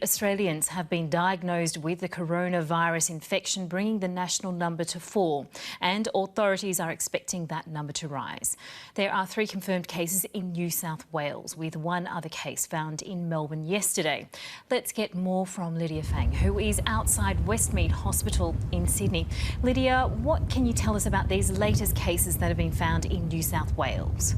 Australians have been diagnosed with the coronavirus infection, bringing the national number to 4, and authorities are expecting that number to rise. There are 3 confirmed cases in New South Wales, with 1 other case found in Melbourne yesterday. Let's get more from Lydia Fang, who is outside Westmead Hospital in Sydney. Lydia, what can you tell us about these latest cases that have been found in New South Wales?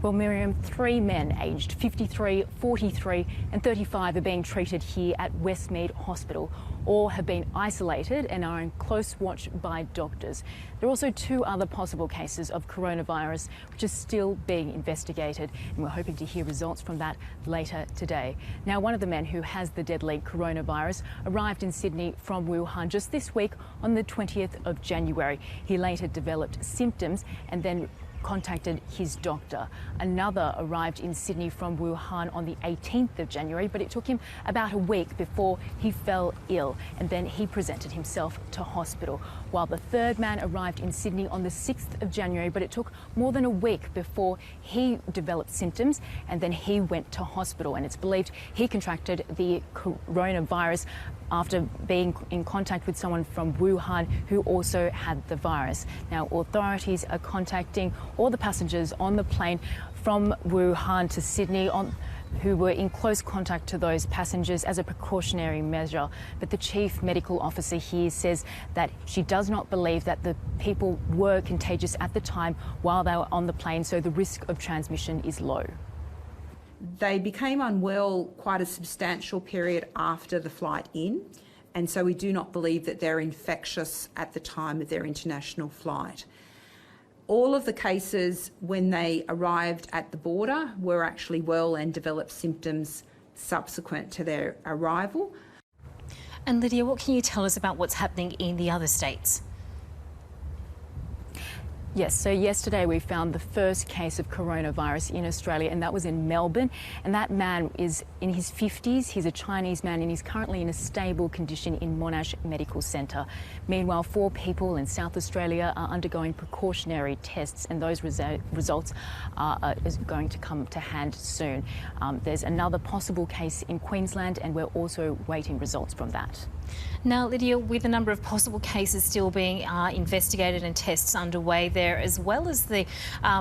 Well, Miriam, 3 men aged 53, 43 and 35 are being treated here at Westmead Hospital. All have been isolated and are in close watch by doctors. There are also 2 other possible cases of coronavirus, which is still being investigated, and we're hoping to hear results from that later today. Now, one of the men who has the deadly coronavirus arrived in Sydney from Wuhan just this week on the 20th of January. He later developed symptoms and then contacted his doctor. Another arrived in Sydney from Wuhan on the 18th of January, but it took him about a week before he fell ill, and then he presented himself to hospital. While the 3rd man arrived in Sydney on the 6th of January, but it took more than a week before he developed symptoms, and then he went to hospital, and it's believed he contracted the coronavirus after being in contact with someone from Wuhan who also had the virus. Now, authorities are contacting all the passengers on the plane from Wuhan to Sydney who were in close contact to those passengers as a precautionary measure. But the chief medical officer here says that she does not believe that the people were contagious at the time while they were on the plane, so the risk of transmission is low. They became unwell quite a substantial period after the flight in, and so we do not believe that they're infectious at the time of their international flight. All of the cases when they arrived at the border were actually well and developed symptoms subsequent to their arrival. And Lydia, what can you tell us about what's happening in the other states? Yes, so yesterday we found the first case of coronavirus in Australia, and that was in Melbourne. And that man is in his 50s. He's a Chinese man and he's currently in a stable condition in Monash Medical Centre. Meanwhile, 4 people in South Australia are undergoing precautionary tests, and those results are going to come to hand soon. There's another possible case in Queensland, and we're also waiting results from that. Now, Lydia, with a number of possible cases still being investigated and tests underway there, as well as the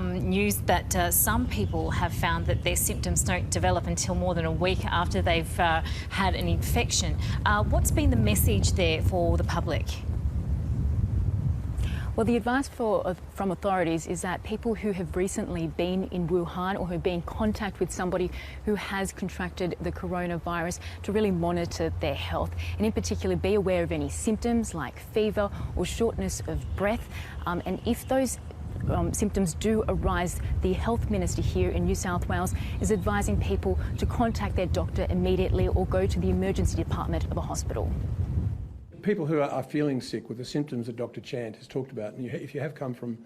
news that some people have found that their symptoms don't develop until more than a week after they've had an infection. What's been the message there for the public? Well, the advice from authorities is that people who have recently been in Wuhan or who've been in contact with somebody who has contracted the coronavirus to really monitor their health, and in particular be aware of any symptoms like fever or shortness of breath. And if those symptoms do arise, the Health Minister here in New South Wales is advising people to contact their doctor immediately or go to the emergency department of a hospital. People who are feeling sick with the symptoms that Dr. Chant has talked about, and if you have come from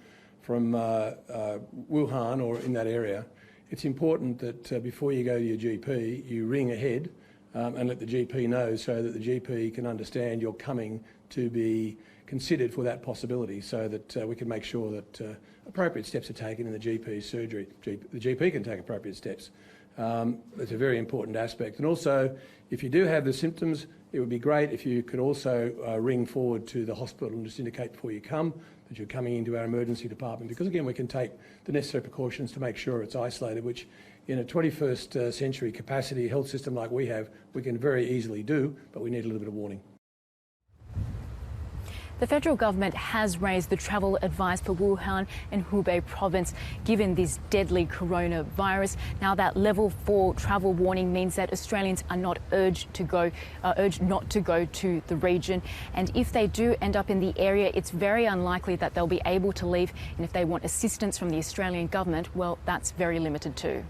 Wuhan or in that area, it's important that before you go to your GP, you ring ahead and let the GP know, so that the GP can understand you're coming to be considered for that possibility, so that we can make sure that appropriate steps are taken in the GP's surgery. The GP can take appropriate steps. It's a very important aspect. And also, if you do have the symptoms, it would be great if you could also ring forward to the hospital and just indicate before you come that you're coming into our emergency department, because again, we can take the necessary precautions to make sure it's isolated, which in a 21st century capacity health system like we have, we can very easily do, but we need a little bit of warning. The federal government has raised the travel advice for Wuhan and Hubei province given this deadly coronavirus. Now, that level 4 travel warning means that Australians are not urged not to go to the region. And if they do end up in the area, it's very unlikely that they'll be able to leave. And if they want assistance from the Australian government, well, that's very limited too.